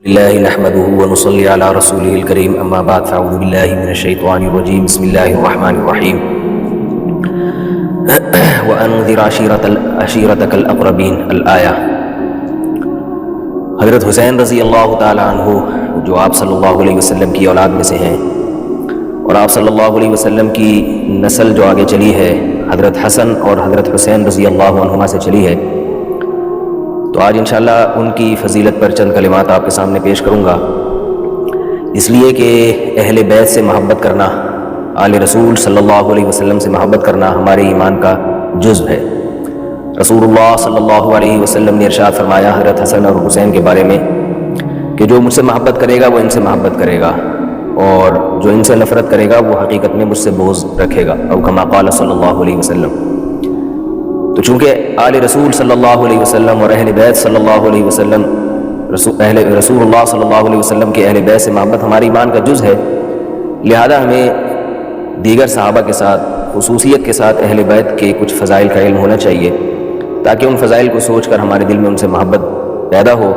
اللہ نحمده ونصلی علی رسوله الکریم اما بعد فاعوذ باللہ من الشیطان الرجیم بسم اللہ الرحمن الرحیم وانذر عشیرتک الاقربین الآیہ۔ حضرت حسین رضی اللہ تعالی عنہ جو آپ صلی اللہ علیہ وسلم کی اولاد میں سے ہیں اور آپ صلی اللہ علیہ وسلم کی نسل جو آگے چلی ہے حضرت حسن اور حضرت حسین رضی اللہ عنہما سے چلی ہے، تو آج انشاءاللہ ان کی فضیلت پر چند کلمات آپ کے سامنے پیش کروں گا، اس لیے کہ اہل بیت سے محبت کرنا، آل رسول صلی اللہ علیہ وسلم سے محبت کرنا ہمارے ایمان کا جزو ہے۔ رسول اللہ صلی اللہ علیہ وسلم نے ارشاد فرمایا حضرت حسن اور حسین کے بارے میں کہ جو مجھ سے محبت کرے گا وہ ان سے محبت کرے گا، اور جو ان سے نفرت کرے گا وہ حقیقت میں مجھ سے بغض رکھے گا، او کما قال صلی اللہ علیہ وسلم۔ تو چونکہ آل رسول صلی اللہ علیہ وسلم اور اہل بیت صلی اللہ علیہ وسلم رسول اللہ صلی اللہ علیہ وسلم کے اہل بیت سے محبت ہمارے ایمان کا جز ہے، لہذا ہمیں دیگر صحابہ کے ساتھ خصوصیت کے ساتھ اہل بیت کے کچھ فضائل کا علم ہونا چاہیے، تاکہ ان فضائل کو سوچ کر ہمارے دل میں ان سے محبت پیدا ہو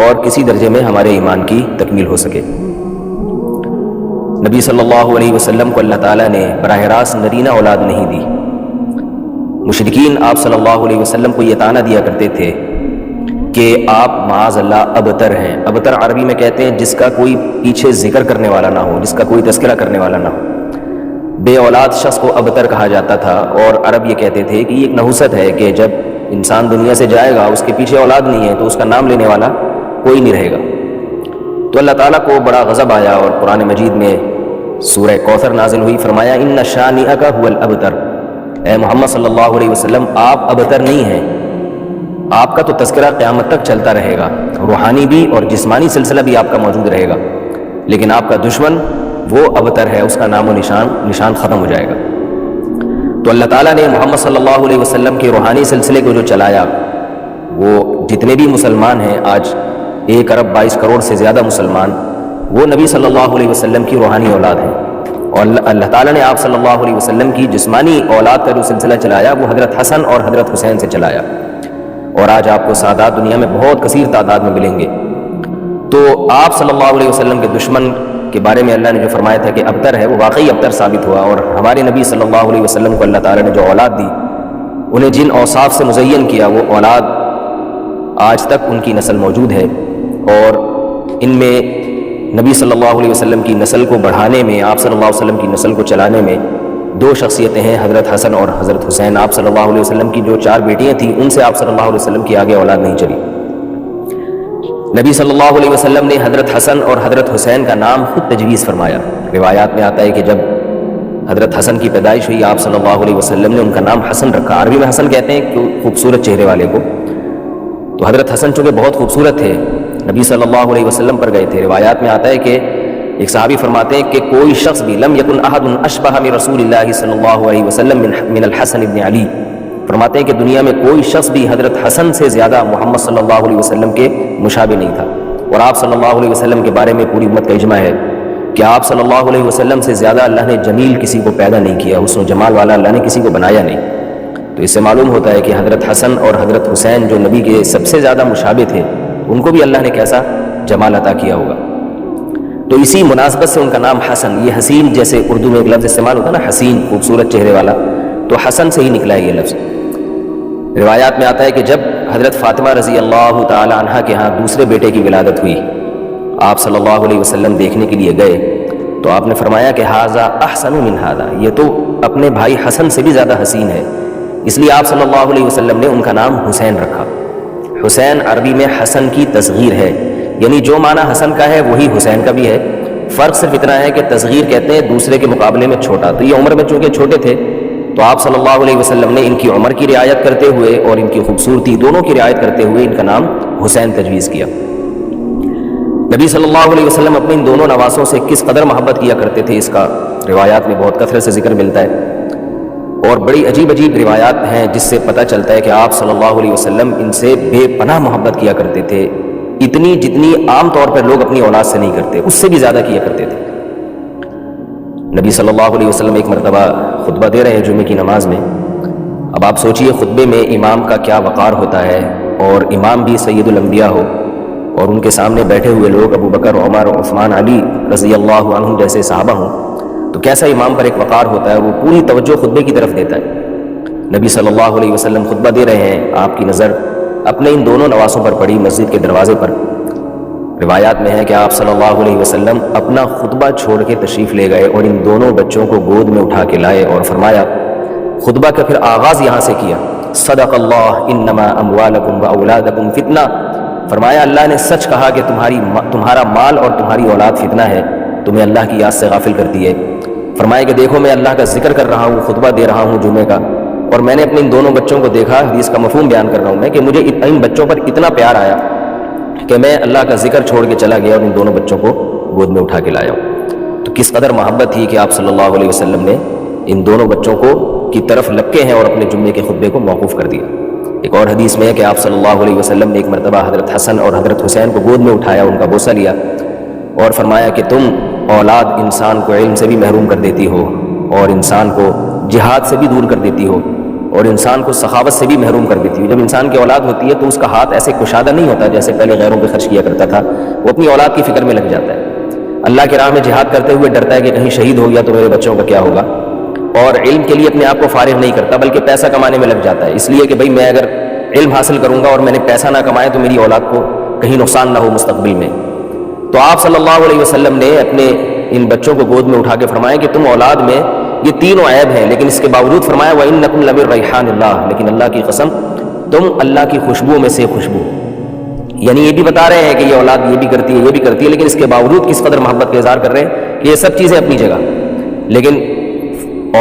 اور کسی درجے میں ہمارے ایمان کی تکمیل ہو سکے۔ نبی صلی اللہ علیہ وسلم کو اللہ تعالیٰ نے براہ راست نرینہ اولاد نہیں دی۔ مشرکین آپ صلی اللہ علیہ وسلم کو یہ طعنہ دیا کرتے تھے کہ آپ معاذ اللہ ابتر ہیں۔ ابتر عربی میں کہتے ہیں جس کا کوئی پیچھے ذکر کرنے والا نہ ہو، جس کا کوئی تذکرہ کرنے والا نہ ہو۔ بے اولاد شخص کو ابتر کہا جاتا تھا، اور عرب یہ کہتے تھے کہ یہ ایک نحوست ہے کہ جب انسان دنیا سے جائے گا اس کے پیچھے اولاد نہیں ہے تو اس کا نام لینے والا کوئی نہیں رہے گا۔ تو اللہ تعالیٰ کو بڑا غضب آیا اور قرآن مجید میں سورہ کوثر نازل ہوئی، فرمایا ان شانئک ھو الابتر، اے محمد صلی اللہ علیہ وسلم آپ ابتر نہیں ہیں، آپ کا تو تذکرہ قیامت تک چلتا رہے گا، روحانی بھی اور جسمانی سلسلہ بھی آپ کا موجود رہے گا، لیکن آپ کا دشمن وہ ابتر ہے، اس کا نام و نشان ختم ہو جائے گا۔ تو اللہ تعالیٰ نے محمد صلی اللہ علیہ وسلم کے روحانی سلسلے کو جو چلایا، وہ جتنے بھی مسلمان ہیں آج 1 ارب 22 کروڑ سے زیادہ مسلمان، وہ نبی صلی اللہ علیہ وسلم کی روحانی اولاد ہیں، اور اللہ تعالیٰ نے آپ صلی اللہ علیہ وسلم کی جسمانی اولاد کا جو سلسلہ چلایا وہ حضرت حسن اور حضرت حسین سے چلایا، اور آج آپ کو سعادات دنیا میں بہت کثیر تعداد میں ملیں گے۔ تو آپ صلی اللہ علیہ وسلم کے دشمن کے بارے میں اللہ نے جو فرمایا تھا کہ ابتر ہے، وہ واقعی ابتر ثابت ہوا، اور ہمارے نبی صلی اللہ علیہ وسلم کو اللہ تعالیٰ نے جو اولاد دی، انہیں جن اوصاف سے مزین کیا، وہ اولاد آج تک ان کی نسل موجود ہے، اور ان میں نبی صلی اللہ علیہ وسلم کی نسل کو بڑھانے میں، آپ صلی اللہ علیہ وسلم کی نسل کو چلانے میں 2 شخصیتیں ہیں، حضرت حسن اور حضرت حسین۔ آپ صلی اللہ علیہ وسلم کی جو 4 بیٹیاں تھیں ان سے آپ صلی اللہ علیہ وسلم کی آگے اولاد نہیں چلی۔ نبی صلی اللہ علیہ وسلم نے حضرت حسن اور حضرت حسین کا نام خود تجویز فرمایا۔ روایات میں آتا ہے کہ جب حضرت حسن کی پیدائش ہوئی آپ صلی اللہ علیہ وسلم نے ان کا نام حسن رکھا۔ عربی میں حسن کہتے ہیں کہ خوبصورت چہرے والے کو، تو حضرت حسن چونکہ بہت خوبصورت تھے، نبی صلی اللہ علیہ وسلم پر گئے تھے۔ روایات میں آتا ہے کہ ایک صحابی فرماتے ہیں کہ کوئی شخص بھی لم یکن احد اشبہ من رسول اللہ صلی اللہ علیہ وسلم من الحسن ابن علی، فرماتے ہیں کہ دنیا میں کوئی شخص بھی حضرت حسن سے زیادہ محمد صلی اللہ علیہ وسلم کے مشابہ نہیں تھا، اور آپ صلی اللہ علیہ وسلم کے بارے میں پوری امت کا اجماع ہے کہ آپ صلی اللہ علیہ وسلم سے زیادہ اللہ نے جمیل کسی کو پیدا نہیں کیا، حسن و جمال والا اللہ نے کسی کو بنایا نہیں۔ تو اس سے معلوم ہوتا ہے کہ حضرت حسن اور حضرت حسین جو نبی کے سب سے زیادہ مشابہ تھے، ان کو بھی اللہ نے کیسا جمال عطا کیا ہوگا۔ تو اسی مناسبت سے ان کا نام حسن، یہ حسین جیسے اردو میں ایک لفظ استعمال ہوتا ہے نا، حسین خوبصورت چہرے والا، تو حسن سے ہی نکلا ہے یہ لفظ۔ روایات میں آتا ہے کہ جب حضرت فاطمہ رضی اللہ تعالی عنہا کے ہاں دوسرے بیٹے کی ولادت ہوئی، آپ صلی اللہ علیہ وسلم دیکھنے کے لیے گئے، تو آپ نے فرمایا کہ ھذا احسن من ھذا، یہ تو اپنے بھائی حسن سے بھی زیادہ حسین ہے، اس لیے آپ صلی اللہ علیہ وسلم نے ان کا نام حسین رکھا۔ حسین عربی میں حسن کی تصغیر ہے، یعنی جو معنی حسن کا ہے وہی حسین کا بھی ہے، فرق صرف اتنا ہے کہ تصغیر کہتے ہیں دوسرے کے مقابلے میں چھوٹا، تو یہ عمر میں چونکہ چھوٹے تھے تو آپ صلی اللہ علیہ وسلم نے ان کی عمر کی رعایت کرتے ہوئے اور ان کی خوبصورتی دونوں کی رعایت کرتے ہوئے ان کا نام حسین تجویز کیا۔ نبی صلی اللہ علیہ وسلم اپنے ان دونوں نواسوں سے کس قدر محبت کیا کرتے تھے، اس کا روایات میں بہت کثرت سے ذکر ملتا ہے، اور بڑی عجیب عجیب روایات ہیں جس سے پتہ چلتا ہے کہ آپ صلی اللہ علیہ وسلم ان سے بے پناہ محبت کیا کرتے تھے، اتنی جتنی عام طور پر لوگ اپنی اولاد سے نہیں کرتے، اس سے بھی زیادہ کیا کرتے تھے۔ نبی صلی اللہ علیہ وسلم ایک مرتبہ خطبہ دے رہے ہیں جمعے کی نماز میں، اب آپ سوچئے خطبے میں امام کا کیا وقار ہوتا ہے، اور امام بھی سید الانبیاء ہو، اور ان کے سامنے بیٹھے ہوئے لوگ ابو بکر، عمر، عثمان، علی رضی اللہ عنہم جیسے صحابہ ہوں تو کیسا امام پر ایک وقار ہوتا ہے، وہ پوری توجہ خطبے کی طرف دیتا ہے۔ نبی صلی اللہ علیہ وسلم خطبہ دے رہے ہیں، آپ کی نظر اپنے ان دونوں نواسوں پر پڑی مسجد کے دروازے پر۔ روایات میں ہے کہ آپ صلی اللہ علیہ وسلم اپنا خطبہ چھوڑ کے تشریف لے گئے اور ان دونوں بچوں کو گود میں اٹھا کے لائے اور فرمایا، خطبہ کا پھر آغاز یہاں سے کیا، صدق اللہ انما اموالکم و اولادکم فتنہ، فرمایا اللہ نے سچ کہا کہ تمہارا مال اور تمہاری اولاد فتنہ ہے، تمہیں اللہ کی یاد سے غافل کرتی ہے۔ فرمایا کہ دیکھو میں اللہ کا ذکر کر رہا ہوں، خطبہ دے رہا ہوں جمعے کا، اور میں نے اپنے ان دونوں بچوں کو دیکھا، حدیث کا مفہوم بیان کر رہا ہوں میں، کہ مجھے ان بچوں پر اتنا پیار آیا کہ میں اللہ کا ذکر چھوڑ کے چلا گیا اور ان دونوں بچوں کو گود میں اٹھا کے لایا ہوں۔ تو کس قدر محبت تھی کہ آپ صلی اللہ علیہ وسلم نے ان دونوں بچوں کو کی طرف لپکے ہیں اور اپنے جمعے کے خطبے کو موقوف کر دیا۔ ایک اور حدیث میں ہے کہ آپ صلی اللہ علیہ وسلم نے ایک مرتبہ حضرت حسن اور حضرت حسین کو گود میں اٹھایا، ان کا بوسہ لیا اور فرمایا کہ تم اولاد انسان کو علم سے بھی محروم کر دیتی ہو اور انسان کو جہاد سے بھی دور کر دیتی ہو اور انسان کو سخاوت سے بھی محروم کر دیتی ہو۔ جب انسان کی اولاد ہوتی ہے تو اس کا ہاتھ ایسے کشادہ نہیں ہوتا جیسے پہلے غیروں پہ خرچ کیا کرتا تھا، وہ اپنی اولاد کی فکر میں لگ جاتا ہے، اللہ کی راہ میں جہاد کرتے ہوئے ڈرتا ہے کہ کہیں شہید ہو گیا تو میرے بچوں کا کیا ہوگا، اور علم کے لیے اپنے آپ کو فارغ نہیں کرتا بلکہ پیسہ کمانے میں لگ جاتا ہے، اس لیے کہ بھئی میں اگر علم حاصل کروں گا اور میں نے پیسہ نہ کمایا تو میری اولاد کو کہیں نقصان نہ ہو مستقبل میں۔ تو آپ صلی اللہ علیہ وسلم نے اپنے ان بچوں کو گود میں اٹھا کے فرمایا کہ تم اولاد میں یہ تینوں عیب ہیں، لیکن اس کے باوجود فرمایا وَإِنَّكُمْ لَمِن رَيْحَانِ اللَّهِ، لیکن اللہ کی قسم تم اللہ کی خوشبو میں سے خوشبو، یعنی یہ بھی بتا رہے ہیں کہ یہ اولاد یہ بھی کرتی ہے یہ بھی کرتی ہے، لیکن اس کے باوجود کس قدر محبت کا اظہار کر رہے ہیں کہ یہ سب چیزیں اپنی جگہ، لیکن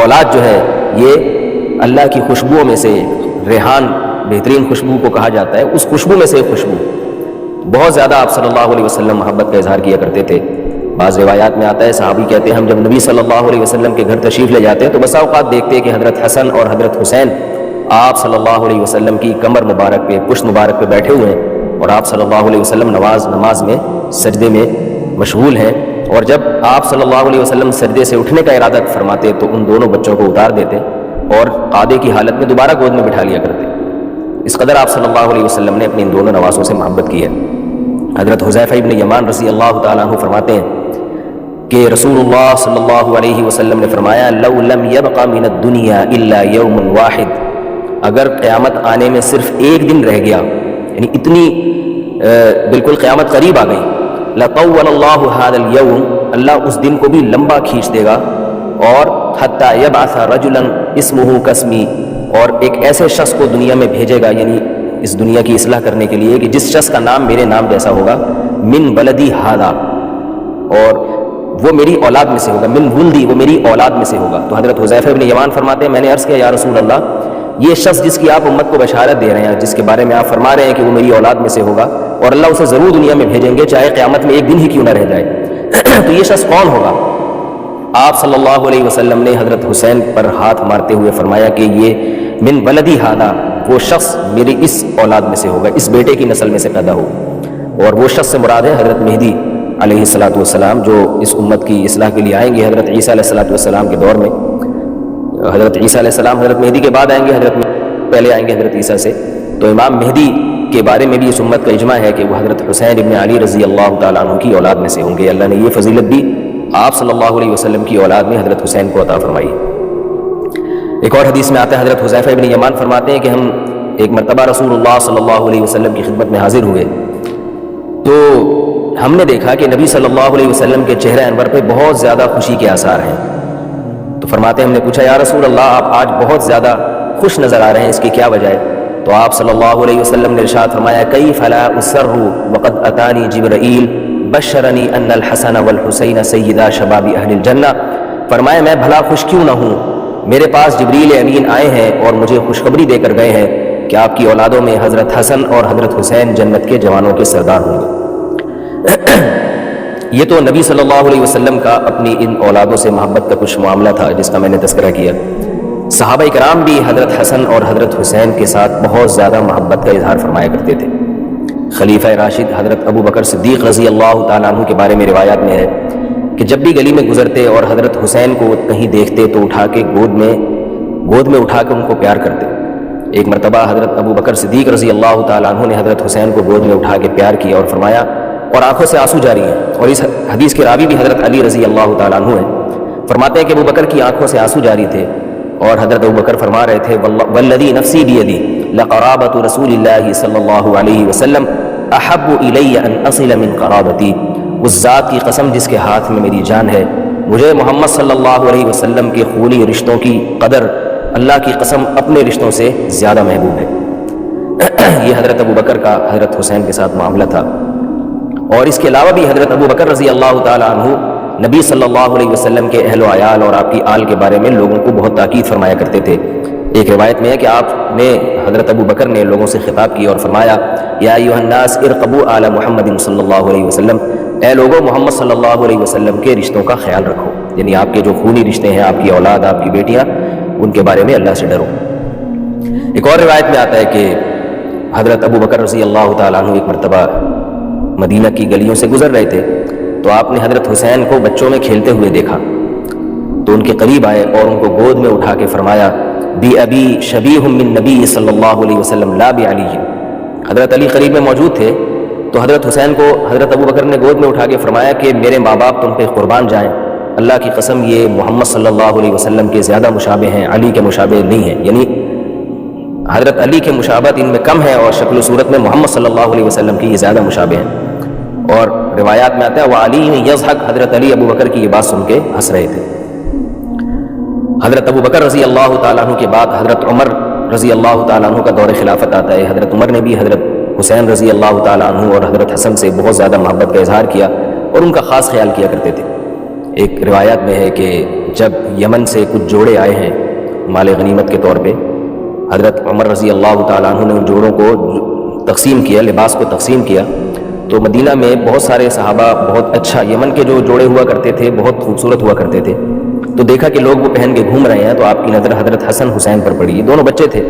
اولاد جو ہے یہ اللہ کی خوشبوؤں میں سے، ریحان بہترین خوشبو کو کہا جاتا ہے، اس خوشبو میں سے ایک خوشبو، بہت زیادہ آپ صلی اللہ علیہ وسلم محبت کا اظہار کیا کرتے تھے۔ بعض روایات میں آتا ہے صحابی کہتے ہیں ہم جب نبی صلی اللہ علیہ وسلم کے گھر تشریف لے جاتے ہیں تو بسا اوقات دیکھتے ہیں کہ حضرت حسن اور حضرت حسین آپ صلی اللہ علیہ وسلم کی کمر مبارک پہ، پشت مبارک پہ بیٹھے ہوئے ہیں اور آپ صلی اللہ علیہ وسلم نماز میں سجدے میں مشغول ہیں، اور جب آپ صلی اللہ علیہ وسلم سجدے سے اٹھنے کا ارادہ فرماتے تو ان دونوں بچوں کو اتار دیتے اور قادے کی حالت میں دوبارہ گود میں بٹھا لیا کرتے۔ اس قدر آپ صلی اللہ علیہ وسلم نے اپنے ان دونوں نواسوں سے محبت کی ہے۔ حضرت حذیفہ ابن یمان رضی اللہ تعالیٰ عنہ فرماتے ہیں کہ رسول اللہ صلی اللہ علیہ وسلم نے فرمایا لو لم يبق من الدنیا الا یوم واحد، اگر قیامت آنے میں صرف ایک دن رہ گیا، یعنی اتنی بالکل قیامت قریب آ گئی، لطول اللہ هذا اليوم، اللہ اس دن کو بھی لمبا کھینچ دے گا، اور حتی یبعث رجلا اسمہ کاسمی، اور ایک ایسے شخص کو دنیا میں بھیجے گا، یعنی اس دنیا کی اصلاح کرنے کے لیے، کہ جس شخص کا نام میرے نام جیسا ہوگا، من بلدی ہادا، اور وہ میری اولاد میں سے ہوگا، من ولدی، وہ میری اولاد میں سے ہوگا۔ تو حضرت حذیفہ ابن یمان فرماتے ہیں میں نے عرض کیا یا رسول اللہ، یہ شخص جس کی آپ امت کو بشارت دے رہے ہیں، جس کے بارے میں آپ فرما رہے ہیں کہ وہ میری اولاد میں سے ہوگا اور اللہ اسے ضرور دنیا میں بھیجیں گے چاہے قیامت میں ایک دن ہی کیوں نہ رہ جائے، تو یہ شخص کون ہوگا؟ آپ صلی اللہ علیہ وسلم نے حضرت حسین پر ہاتھ مارتے ہوئے فرمایا کہ یہ من بلدی ہادا، وہ شخص میری اس اولاد میں سے ہوگا، اس بیٹے کی نسل میں سے پیدا ہوگا، اور وہ شخص سے مراد ہے حضرت مہدی علیہ الصلوۃ والسلام، جو اس امت کی اصلاح کے لیے آئیں گے حضرت عیسیٰ علیہ الصلوۃ والسلام کے دور میں۔ حضرت عیسیٰ علیہ السلام حضرت مہدی کے بعد آئیں گے، پہلے آئیں گے حضرت عیسیٰ سے، تو امام مہدی کے بارے میں بھی اس امت کا اجماع ہے کہ وہ حضرت حسین ابن علی رضی اللہ تعالیٰ عنہ کی اولاد میں سے ہوں گے۔ اللہ نے یہ فضیلت بھی آپ صلی اللہ علیہ وسلم کی اولاد میں حضرت حسین کو عطا فرمائی۔ ایک اور حدیث میں آتا ہے حضرت حذیفہ ابن یمان فرماتے ہیں کہ ہم ایک مرتبہ رسول اللہ صلی اللہ علیہ وسلم کی خدمت میں حاضر ہوئے تو ہم نے دیکھا کہ نبی صلی اللہ علیہ وسلم کے چہرہ انور پہ بہت زیادہ خوشی کے آثار ہیں، تو فرماتے ہیں ہم نے پوچھا یا رسول اللہ آپ آج بہت زیادہ خوش نظر آ رہے ہیں، اس کی کیا وجہ ہے؟ تو آپ صلی اللہ علیہ وسلم نے ارشاد فرمایا کیف لا اسر وقد اتانی جبرائیل بشرنی ان الحسن والحسین سیدا شباب اہل الجنہ، فرمایا میں بھلا خوش کیوں نہ ہوں، میرے پاس جبریل امین آئے ہیں اور مجھے خوشخبری دے کر گئے ہیں کہ آپ کی اولادوں میں حضرت حسن اور حضرت حسین جنت کے جوانوں کے سردار ہوں گے۔ یہ تو نبی صلی اللہ علیہ وسلم کا اپنی ان اولادوں سے محبت کا کچھ معاملہ تھا جس کا میں نے تذکرہ کیا۔ صحابہ کرام بھی حضرت حسن اور حضرت حسین کے ساتھ بہت زیادہ محبت کا اظہار فرمایا کرتے تھے۔ خلیفہ راشد حضرت ابو بکر صدیق رضی اللہ تعالیٰ عنہ کے بارے میں روایات میں ہے کہ جب بھی گلی میں گزرتے اور حضرت حسین کو کہیں دیکھتے تو گود میں اٹھا کے ان کو پیار کرتے۔ ایک مرتبہ حضرت ابو بکر صدیق رضی اللہ تعالیٰ عنہ نے حضرت حسین کو گود میں اٹھا کے پیار کیا اور فرمایا، اور آنکھوں سے آنسو جاری ہیں، اور اس حدیث کے راوی بھی حضرت علی رضی اللہ تعالیٰ عنہ ہیں، فرماتے ہیں کہ ابو بکر کی آنکھوں سے آنسو جاری تھے، اور حضرت ابو بکر فرما رہے تھے، والذی نفسی بیدی لقرابۃ رسول اللہ صلی اللہ علیہ وسلم احب الی ان اصل من قرابتی، اس ذات کی قسم جس کے ہاتھ میں میری جان ہے، مجھے محمد صلی اللہ علیہ وسلم کے خونی رشتوں کی قدر اللہ کی قسم اپنے رشتوں سے زیادہ محبوب ہے۔ یہ حضرت ابو بکر کا حضرت حسین کے ساتھ معاملہ تھا۔ اور اس کے علاوہ بھی حضرت ابو بکر رضی اللہ تعالیٰ عنہ نبی صلی اللہ علیہ وسلم کے اہل و عیال اور آپ کی آل کے بارے میں لوگوں کو بہت تاکید فرمایا کرتے تھے۔ ایک روایت میں ہے کہ آپ نے حضرت ابو بکر نے لوگوں سے خطاب کیا اور فرمایا، یا ایھا الناس ارقبوا آل محمد صلی اللہ علیہ وسلم، اے لوگوں محمد صلی اللہ علیہ وسلم کے رشتوں کا خیال رکھو، یعنی آپ کے جو خونی رشتے ہیں، آپ کی اولاد، آپ کی بیٹیاں، ان کے بارے میں اللہ سے ڈرو۔ ایک اور روایت میں آتا ہے کہ حضرت ابو بکر رضی اللہ تعالیٰ عنہ ایک مرتبہ مدینہ کی گلیوں سے گزر رہے تھے، تو آپ نے حضرت حسین کو بچوں میں کھیلتے ہوئے دیکھا، تو ان کے قریب آئے اور ان کو گود میں اٹھا کے فرمایا، بی ابی شبیہ من نبی صلی اللہ علیہ وسلم لا بعلی۔ حضرت علی قریب میں موجود تھے، تو حضرت حسین کو حضرت ابو بکر نے گود میں اٹھا کے فرمایا کہ میرے ماں باپ تم پہ قربان جائیں، اللہ کی قسم یہ محمد صلی اللہ علیہ وسلم کے زیادہ مشابہ ہیں، علی کے مشابہ نہیں ہیں، یعنی حضرت علی کے مشابہت ان میں کم ہے، اور شکل و صورت میں محمد صلی اللہ علیہ وسلم کی یہ زیادہ مشابہ ہیں۔ اور روایات میں آتا ہے وعلی یضحک، حضرت علی ابو بکر کی یہ بات سن کے ہنس رہے تھے۔ حضرت ابو بکر رضی اللہ تعالیٰ عنہ کے بعد حضرت عمر رضی اللہ تعالیٰ عنہ کا دور خلافت آتا ہے۔ حضرت عمر نے بھی حضرت حسین رضی اللہ تعالیٰ عنہ اور حضرت حسن سے بہت زیادہ محبت کا اظہار کیا اور ان کا خاص خیال کیا کرتے تھے۔ ایک روایت میں ہے کہ جب یمن سے کچھ جوڑے آئے ہیں مال غنیمت کے طور پہ، حضرت عمر رضی اللہ تعالیٰ عنہ نے ان جوڑوں کو تقسیم کیا، لباس کو تقسیم کیا، تو مدینہ میں بہت سارے صحابہ بہت اچھا، یمن کے جو جوڑے ہوا کرتے تھے بہت خوبصورت ہوا کرتے تھے، تو دیکھا کہ لوگ وہ پہن کے گھوم رہے ہیں، تو آپ کی نظر حضرت حسن حسین پر پڑی، یہ دونوں بچے تھے،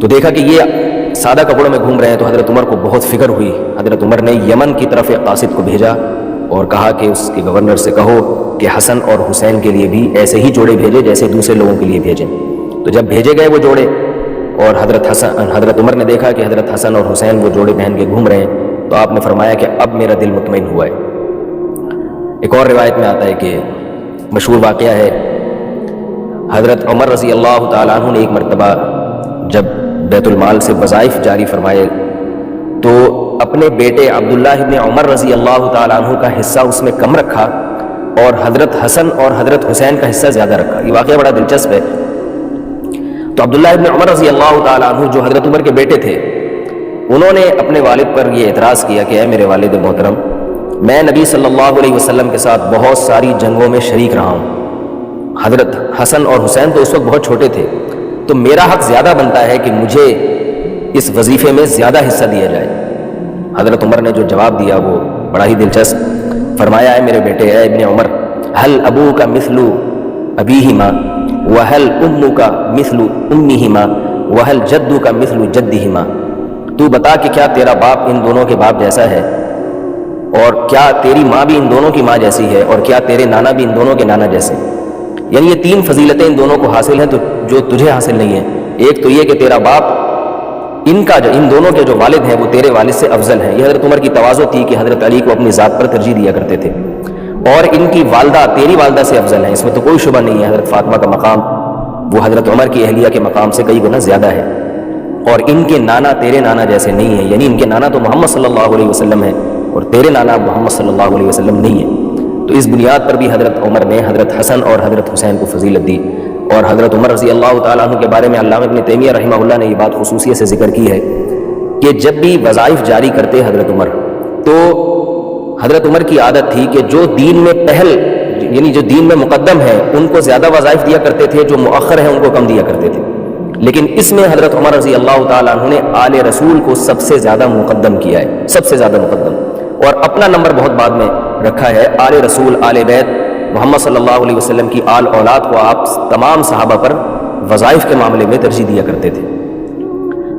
تو دیکھا کہ یہ سادہ کپڑوں میں گھوم رہے ہیں، تو حضرت عمر کو بہت فکر ہوئی۔ حضرت عمر نے یمن کی طرف ایک قاصد کو بھیجا اور کہا کہ اس کے گورنر سے کہو کہ حسن اور حسین کے لیے بھی ایسے ہی جوڑے بھیجے جیسے دوسرے لوگوں کے لیے بھیجیں۔ تو جب بھیجے گئے وہ جوڑے اور حضرت عمر نے دیکھا کہ حضرت حسن اور حسین وہ جوڑے پہن کے گھوم رہے ہیں، تو آپ نے فرمایا کہ اب میرا دل مطمئن ہوا ہے۔ ایک اور روایت میں آتا ہے کہ مشہور واقعہ ہے، حضرت عمر رضی اللہ تعالیٰ عنہ نے ایک مرتبہ جب بیت المال سے وظائف جاری فرمائے تو اپنے بیٹے عبداللہ ابن عمر رضی اللہ تعالیٰ عنہ کا حصہ اس میں کم رکھا اور حضرت حسن اور حضرت حسین کا حصہ زیادہ رکھا۔ یہ واقعہ بڑا دلچسپ ہے۔ تو عبداللہ ابن عمر رضی اللہ تعالیٰ عنہ جو حضرت عمر کے بیٹے تھے، انہوں نے اپنے والد پر یہ اعتراض کیا کہ اے میرے والد محترم، میں نبی صلی اللہ علیہ وسلم کے ساتھ بہت ساری جنگوں میں شریک رہا ہوں، حضرت حسن اور حسین تو اس وقت بہت چھوٹے تھے، تو میرا حق زیادہ بنتا ہے کہ مجھے اس وظیفے میں زیادہ حصہ دیا جائے۔ حضرت عمر نے جو جواب دیا وہ بڑا ہی دلچسپ، فرمایا اے میرے بیٹے، اے ابن عمر، ہل ابوک مثل ابیہما وہل امک مثل امہما وہل جدک مثل جدہما، تو بتا کہ کیا تیرا باپ ان دونوں کے باپ جیسا ہے، اور کیا تیری ماں بھی ان دونوں کی ماں جیسی ہے، اور کیا تیرے نانا بھی ان دونوں کے نانا جیسے؟ یعنی یہ تین فضیلتیں ان دونوں کو حاصل ہیں تو جو تجھے حاصل نہیں ہیں۔ ایک تو یہ کہ تیرا باپ ان دونوں کے جو والد ہیں وہ تیرے والد سے افضل ہیں۔ یہ حضرت عمر کی تواضع تھی کہ حضرت علی کو اپنی ذات پر ترجیح دیا کرتے تھے، اور ان کی والدہ تیری والدہ سے افضل ہیں، اس میں تو کوئی شبہ نہیں ہے۔ حضرت فاطمہ کا مقام وہ حضرت عمر کی اہلیہ کے مقام سے کئی گنا زیادہ ہے، اور ان کے نانا تیرے نانا جیسے نہیں ہیں، یعنی ان کے نانا تو محمد صلی اللہ علیہ وسلم ہے اور تیرے نانا محمد صلی اللہ علیہ وسلم نہیں ہے۔ تو اس بنیاد پر بھی حضرت عمر نے حضرت حسن اور حضرت حسین کو فضیلت دی۔ اور حضرت عمر رضی اللہ تعالیٰ عنہ کے بارے میں علامہ ابن تیمیہ رحمہ اللہ نے یہ بات خصوصیت سے ذکر کی ہے کہ جب بھی وظائف جاری کرتے حضرت عمر، تو حضرت عمر کی عادت تھی کہ جو دین میں پہل، یعنی جو دین میں مقدم ہے ان کو زیادہ وظائف دیا کرتے تھے، جو مؤخر ہیں ان کو کم دیا کرتے تھے۔ لیکن اس میں حضرت عمر رضی اللہ تعالیٰ عنہ نے آل رسول کو سب سے زیادہ مقدم کیا ہے، سب سے زیادہ مقدم، اور اپنا نمبر بہت بعد میں رکھا ہے۔ آل رسول، آل بیت محمد صلی اللہ علیہ وسلم کی آل اولاد کو آپ تمام صحابہ پر وظائف کے معاملے میں ترجیح دیا کرتے تھے۔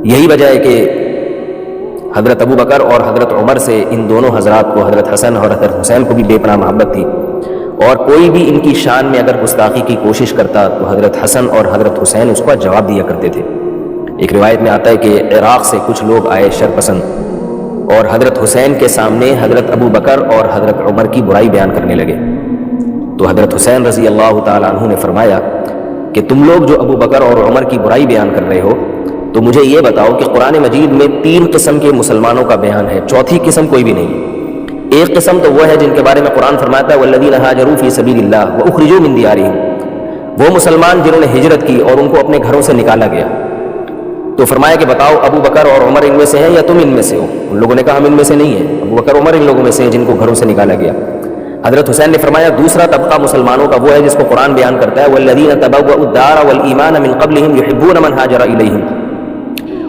یہی وجہ ہے کہ حضرت ابو بکر اور حضرت عمر سے ان دونوں حضرات کو، حضرت حسن اور حضرت حسین کو بھی بے پناہ محبت تھی، اور کوئی بھی ان کی شان میں اگر گستاخی کی کوشش کرتا تو حضرت حسن اور حضرت حسین اس کا جواب دیا کرتے تھے۔ ایک روایت میں آتا ہے کہ عراق سے کچھ لوگ آئے شرپسند اور حضرت حسین کے سامنے حضرت ابو بکر اور حضرت عمر کی برائی بیان کرنے لگے. تو حضرت حسین رضی اللہ تعالیٰ عنہ نے فرمایا کہ تم لوگ جو ابو بکر اور عمر کی برائی بیان کر رہے ہو تو مجھے یہ بتاؤ کہ قرآن مجید میں 3 قسم کے مسلمانوں کا بیان ہے، چوتھی قسم کوئی بھی نہیں. ایک قسم تو وہ ہے جن کے بارے میں قرآن فرماتا ہے والذین ہاجروا فی سبیل اللہ واخرجوا من دیارہم، وہ مسلمان جنہوں نے ہجرت کی اور ان کو اپنے گھروں سے نکالا گیا. تو فرمایا کہ بتاؤ ابو بکر اور عمر ان میں سے ہیں یا تم ان میں سے ہو؟ ان لوگوں نے کہا ہم ان میں سے نہیں ہیں، ابو بکر عمر ان لوگوں میں سے ہیں جن کو گھروں سے نکالا گیا. حضرت حسین نے فرمایا دوسرا طبقہ مسلمانوں کا وہ ہے جس کو قرآن بیان کرتا ہے والذین تبوؤا الدار والایمان من قبلہم یحبون من ہاجر الیہم،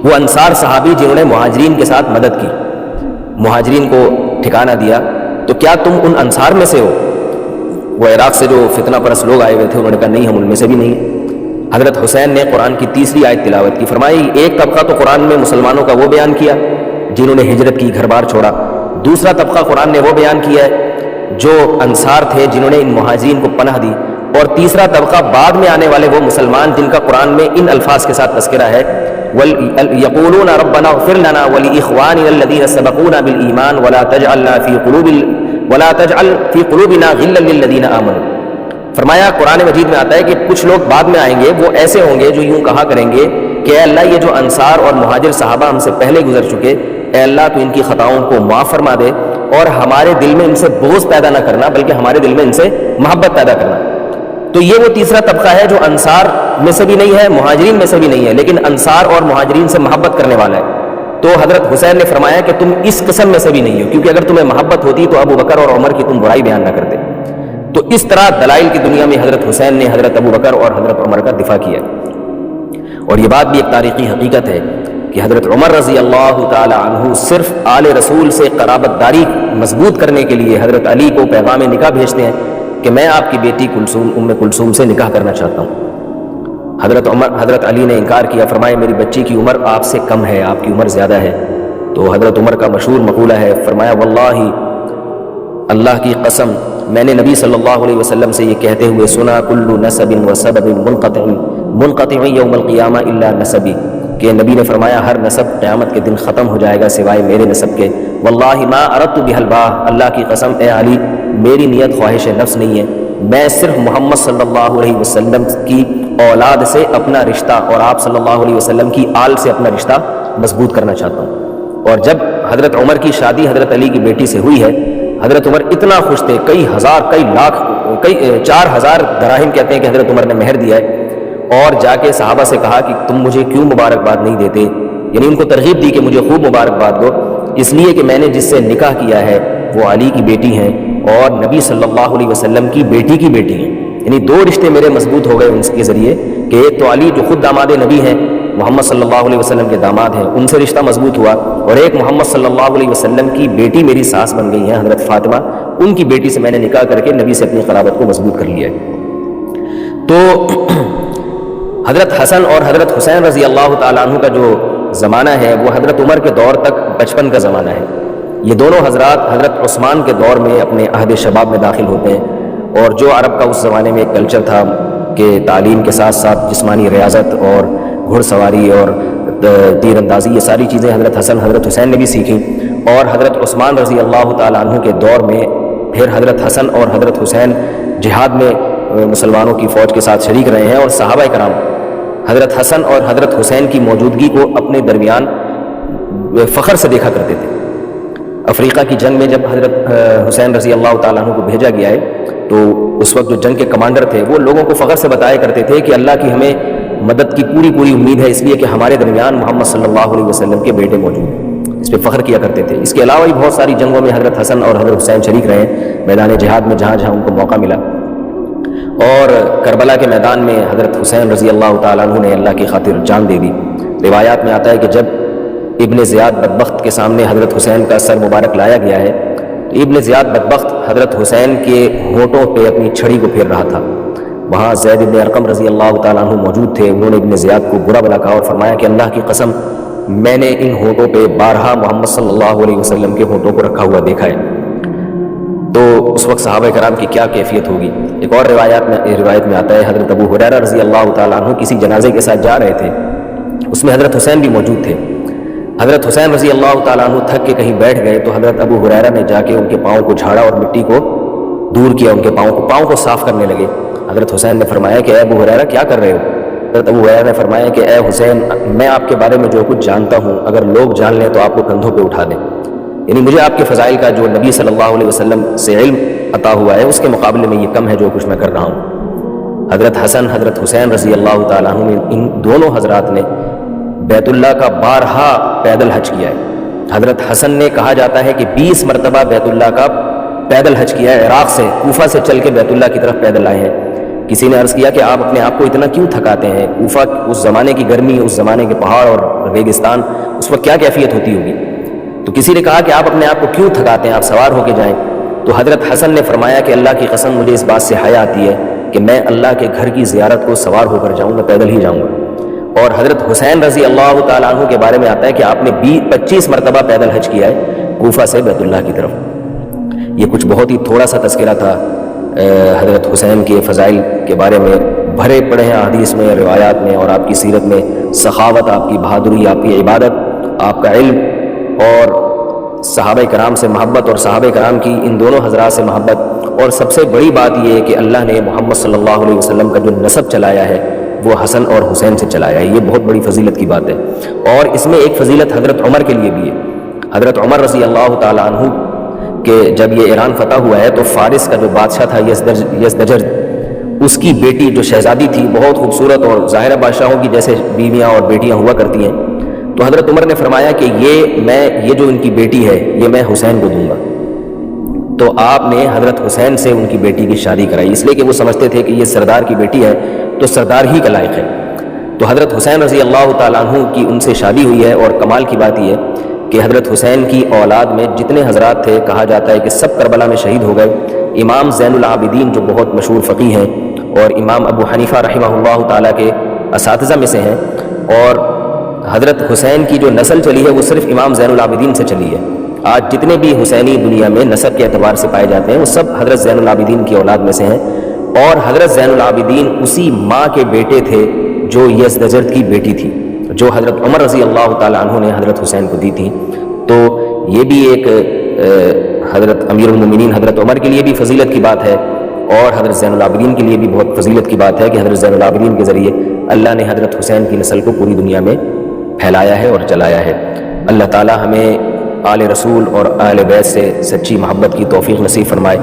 وہ انصار صحابی جنہوں نے مہاجرین کے ساتھ مدد کی، مہاجرین کو ٹھکانہ دیا. تو کیا تم ان انصار میں سے ہو؟ وہ عراق سے جو فتنہ پرست لوگ آئے ہوئے تھے انہوں نے کہا نہیں ہم ان میں سے بھی نہیں. حضرت حسین نے قرآن کی تیسری آیت تلاوت کی. فرمائی ایک طبقہ تو قرآن میں مسلمانوں کا وہ بیان کیا جنہوں نے ہجرت کی، گھر بار چھوڑا. دوسرا طبقہ قرآن نے وہ بیان کیا ہے جو انصار تھے جنہوں نے ان مہاجرین کو پناہ دی. اور تیسرا طبقہ بعد میں آنے والے وہ مسلمان جن کا قرآن میں ان الفاظ کے ساتھ تذکرہ ہے یقولون ربنا اغفر لنا ولاخواننا الذین سبقونا بالایمان ولا تجعل فی قلوبنا غلا للذین آمنوا. فرمایا قرآن مجید میں آتا ہے کہ کچھ لوگ بعد میں آئیں گے، وہ ایسے ہوں گے جو یوں کہا کریں گے کہ اے اللہ یہ جو انصار اور مہاجر صحابہ ہم سے پہلے گزر چکے، اے اللہ تو ان کی خطاؤں کو معاف فرما دے اور ہمارے دل میں ان سے بغض پیدا نہ کرنا بلکہ ہمارے دل میں ان سے محبت پیدا کرنا. تو یہ وہ تیسرا طبقہ ہے جو انصار میں سے بھی نہیں ہے، مہاجرین میں سے بھی نہیں ہے، لیکن انصار اور مہاجرین سے محبت کرنے والا ہے. تو حضرت حسین نے فرمایا کہ تم اس قسم میں سے بھی نہیں ہو، کیونکہ اگر تمہیں محبت ہوتی تو ابو بکر اور عمر کی تم برائی بیان نہ کرتے. تو اس طرح دلائل کی دنیا میں حضرت حسین نے حضرت ابو بکر اور حضرت عمر کا دفاع کیا. اور یہ بات بھی ایک تاریخی حقیقت ہے کہ حضرت عمر رضی اللہ تعالی عنہ صرف آل رسول سے قرابت داری مضبوط کرنے کے لیے حضرت علی کو پیغام نکاح بھیجتے ہیں کہ میں آپ کی بیٹی ام کلثوم سے نکاح کرنا چاہتا ہوں. حضرت علی نے انکار کیا، فرمائے میری بچی کی عمر آپ سے کم ہے، آپ کی عمر زیادہ ہے. تو حضرت عمر کا مشہور مقولہ ہے، فرمایا واللہ اللہ کی قسم میں نے نبی صلی اللہ علیہ وسلم سے یہ کہتے ہوئے سنا کل نسب و سبب منقطع یوم القیامہ الا نسبی، کہ نبی نے فرمایا ہر نسب قیامت کے دن ختم ہو جائے گا سوائے میرے نسب کے. واللہ ما اردت بہ الباہ، اللہ کی قسم اے علی میری نیت خواہش نفس نہیں ہے، میں صرف محمد صلی اللہ علیہ وسلم کی اولاد سے اپنا رشتہ اور آپ صلی اللہ علیہ وسلم کی آل سے اپنا رشتہ مضبوط کرنا چاہتا ہوں. اور جب حضرت عمر کی شادی حضرت علی کی بیٹی سے ہوئی ہے، حضرت عمر اتنا خوش تھے، کئی ہزار کئی لاکھ 4000 دراہم کہتے ہیں کہ حضرت عمر نے مہر دیا ہے. اور جا کے صحابہ سے کہا کہ تم مجھے کیوں مبارکباد نہیں دیتے، یعنی ان کو ترغیب دی کہ مجھے خوب مبارکباد دو، اس لیے کہ میں نے جس سے نکاح کیا ہے وہ علی کی بیٹی ہیں اور نبی صلی اللہ علیہ وسلم کی بیٹی ہیں. یعنی 2 رشتے میرے مضبوط ہو گئے ان کے ذریعے کہ ایک تو علی جو خود داماد نبی ہیں، محمد صلی اللہ علیہ وسلم کے داماد ہیں، ان سے رشتہ مضبوط ہوا، اور ایک محمد صلی اللہ علیہ وسلم کی بیٹی میری ساس بن گئی ہیں حضرت فاطمہ، ان کی بیٹی سے میں نے نکاح کر کے نبی سے اپنی قرابت کو مضبوط کر لیا ہے. تو حضرت حسن اور حضرت حسین رضی اللہ تعالیٰ عنہ کا جو زمانہ ہے وہ حضرت عمر کے دور تک بچپن کا زمانہ ہے. یہ دونوں حضرات حضرت عثمان کے دور میں اپنے عہد شباب میں داخل ہوتے ہیں. اور جو عرب کا اس زمانے میں ایک کلچر تھا کہ تعلیم کے ساتھ ساتھ جسمانی ریاضت اور گھڑ سواری اور تیر اندازی، یہ ساری چیزیں حضرت حسن حضرت حسین نے بھی سیکھیں. اور حضرت عثمان رضی اللہ تعالیٰ عنہ کے دور میں پھر حضرت حسن اور حضرت حسین جہاد میں مسلمانوں کی فوج کے ساتھ شریک رہے ہیں. اور صحابہ کرام حضرت حسن اور حضرت حسین کی موجودگی کو اپنے درمیان فخر سے دیکھا کرتے تھے. افریقہ کی جنگ میں جب حضرت حسین رضی اللہ تعالیٰ عنہ کو بھیجا گیا ہے تو اس وقت جو جنگ کے کمانڈر تھے وہ لوگوں کو فخر سے بتایا کرتے تھے کہ اللہ کی ہمیں مدد کی پوری امید ہے، اس لیے کہ ہمارے درمیان محمد صلی اللہ علیہ وسلم کے بیٹے موجود ہیں. اس پہ فخر کیا کرتے تھے. اس کے علاوہ بھی بہت ساری جنگوں میں حضرت حسن اور حضرت حسین شریک رہے میدان جہاد میں جہاں جہاں ان کو موقع ملا. اور کربلا کے میدان میں حضرت حسین رضی اللہ تعالیٰ عنہ نے اللہ کی خاطر جان دے دی. روایات میں آتا ہے کہ جب ابن زیاد بدبخت کے سامنے حضرت حسین کا سر مبارک لایا گیا ہے تو ابن زیاد بدبخت حضرت حسین کے ہونٹوں پہ اپنی چھڑی کو پھیر رہا تھا. وہاں زید بن ارقم رضی اللہ تعالیٰ عنہ موجود تھے. انہوں نے ابن زیاد کو برا بھلا کہا اور فرمایا کہ اللہ کی قسم میں نے ان ہونٹوں پہ بارہا محمد صلی اللہ علیہ وسلم کے ہونٹوں کو رکھا ہوا دیکھا ہے. تو اس وقت صحابہ کرام کی کیا کیفیت ہوگی. ایک اور روایت میں آتا ہے حضرت ابو ہریرہ رضی اللہ تعالیٰ عنہ کسی جنازے کے ساتھ جا رہے تھے اس میں حضرت حسین بھی موجود تھے۔ حضرت حسین رضی اللہ تعالیٰ عنہ تھک کے کہیں بیٹھ گئے تو حضرت ابو ہریرہ نے جا کے ان کے پاؤں کو جھاڑا اور مٹی کو دور کیا، ان کے پاؤں کو صاف کرنے لگے۔ حضرت حسین نے فرمایا کہ اے ابو ہریرہ کیا کر رہے ہو؟ حضرت ابو ہریرہ نے فرمایا کہ اے حسین، میں آپ کے بارے میں جو کچھ جانتا ہوں اگر لوگ جان لیں تو آپ کو کندھوں پہ اٹھا دیں، یعنی مجھے آپ کے فضائل کا جو نبی صلی اللہ علیہ وسلم سے علم عطا ہوا ہے اس کے مقابلے میں یہ کم ہے جو کچھ میں کر رہا ہوں۔ حضرت حسن حضرت حسین رضی اللہ تعالیٰ عنہ ان دونوں حضرات نے بیت اللہ کا بارہا پیدل حج کیا ہے۔ حضرت حسن نے کہا جاتا ہے کہ 20 مرتبہ بیت اللہ کا پیدل حج کیا ہے، عراق سے کوفہ سے چل کے بیت اللہ کی طرف پیدل آئے ہیں۔ کسی نے عرض کیا کہ آپ اپنے آپ کو اتنا کیوں تھکاتے ہیں؟ کوفہ اس زمانے کی گرمی، اس زمانے کے پہاڑ اور ریگستان، اس وقت کیا کیفیت ہوتی ہوگی؟ تو کسی نے کہا کہ آپ اپنے آپ کو کیوں تھکاتے ہیں، آپ سوار ہو کے جائیں۔ تو حضرت حسن نے فرمایا کہ اللہ کی قسم مجھے اس بات سے حیا آتی ہے کہ میں اللہ کے گھر کی زیارت کو سوار ہو کر جاؤں، میں پیدل ہی جاؤں گا۔ اور حضرت حسین رضی اللہ تعالیٰ عنہ کے بارے میں آتا ہے کہ آپ نے 25 مرتبہ پیدل حج کیا ہے کوفہ سے بیت اللہ کی طرف۔ یہ کچھ بہت ہی تھوڑا سا تذکرہ تھا حضرت حسین کے فضائل کے بارے میں، بھرے پڑے ہیں حدیث میں، روایات میں اور آپ کی سیرت میں۔ سخاوت، آپ کی بہادری، آپ کی عبادت، آپ کا علم اور صحابہ کرام سے محبت اور صحابہ کرام کی ان دونوں حضرات سے محبت، اور سب سے بڑی بات یہ ہے کہ اللہ نے محمد صلی اللہ علیہ وسلم کا جو نسب چلایا ہے وہ حسن اور حسین سے چلایا ہے۔ یہ بہت بڑی فضیلت کی بات ہے۔ اور اس میں ایک فضیلت حضرت عمر کے لیے بھی ہے۔ حضرت عمر رضی اللہ تعالیٰ عنہ کہ جب یہ ایران فتح ہوا ہے تو فارس کا جو بادشاہ تھا یزدجرد، اس کی بیٹی جو شہزادی تھی بہت خوبصورت اور ظاہرہ بادشاہوں کی جیسے بیویاں اور بیٹیاں ہوا کرتی ہیں، تو حضرت عمر نے فرمایا کہ یہ جو ان کی بیٹی ہے یہ میں حسین کو دوں گا۔ تو آپ نے حضرت حسین سے ان کی بیٹی کی شادی کرائی، اس لیے کہ وہ سمجھتے تھے کہ یہ سردار کی بیٹی ہے تو سردار ہی کا لائق ہے۔ تو حضرت حسین رضی اللہ تعالیٰ عنہ کی ان سے شادی ہوئی ہے، اور کمال کی بات یہ ہے کہ حضرت حسین کی اولاد میں جتنے حضرات تھے کہا جاتا ہے کہ سب کربلا میں شہید ہو گئے۔ امام زین العابدین جو بہت مشہور فقیہ ہیں اور امام ابو حنیفہ رحمہ اللہ تعالیٰ کے اساتذہ میں سے ہیں، اور حضرت حسین کی جو نسل چلی ہے وہ صرف امام زین العابدین سے چلی ہے۔ آج جتنے بھی حسینی دنیا میں نسب کے اعتبار سے پائے جاتے ہیں وہ سب حضرت زین العابدین کی اولاد میں سے ہیں، اور حضرت زین العابدین اسی ماں کے بیٹے تھے جو یزدجرد کی بیٹی تھی، جو حضرت عمر رضی اللہ تعالیٰ عنہ نے حضرت حسین کو دی تھی۔ تو یہ بھی ایک حضرت امیر المومنین حضرت عمر کے لیے بھی فضیلت کی بات ہے، اور حضرت زین العابدین کے لیے بھی بہت فضیلت کی بات ہے کہ حضرت زین العابدین کے ذریعے اللہ نے حضرت حسین کی نسل کو پوری دنیا میں پھیلایا ہے اور چلایا ہے۔ اللہ تعالی ہمیں آل رسول اور اہل بیت سے سچی محبت کی توفیق نصیب فرمائے،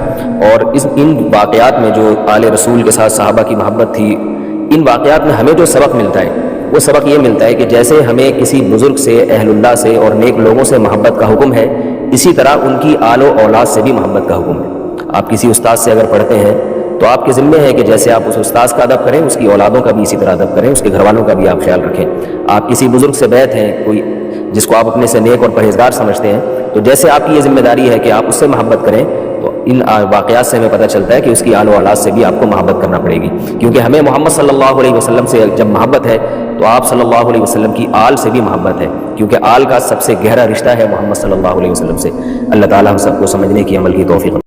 اور ان واقعات میں جو آل رسول کے ساتھ صحابہ کی محبت تھی، ان واقعات میں ہمیں جو سبق ملتا ہے وہ سبق یہ ملتا ہے کہ جیسے ہمیں کسی بزرگ سے، اہل اللہ سے اور نیک لوگوں سے محبت کا حکم ہے، اسی طرح ان کی آل و اولاد سے بھی محبت کا حکم ہے۔ آپ کسی استاد سے اگر پڑھتے ہیں تو آپ کے ذمہ ہے کہ جیسے آپ اس استاذ کا ادب کریں، اس کی اولادوں کا بھی اسی طرح ادب کریں، اس کے گھر والوں کا بھی آپ خیال رکھیں۔ آپ کسی بزرگ سے بیعت ہیں، کوئی جس کو آپ اپنے سے نیک اور پرہیزگار سمجھتے ہیں، تو جیسے آپ کی یہ ذمہ داری ہے کہ آپ اس سے محبت کریں، تو ان واقعات سے ہمیں پتہ چلتا ہے کہ اس کی آل و اولاد سے بھی آپ کو محبت کرنا پڑے گی، کیونکہ ہمیں محمد صلی اللہ علیہ وسلم سے جب محبت ہے تو آپ صلی اللہ علیہ وسلم کی آل سے بھی محبت ہے، کیونکہ آل کا سب سے گہرا رشتہ ہے محمد صلی اللہ علیہ وسلم سے۔ اللہ تعالی ہم سب کو سمجھنے کی، عمل کی توفیق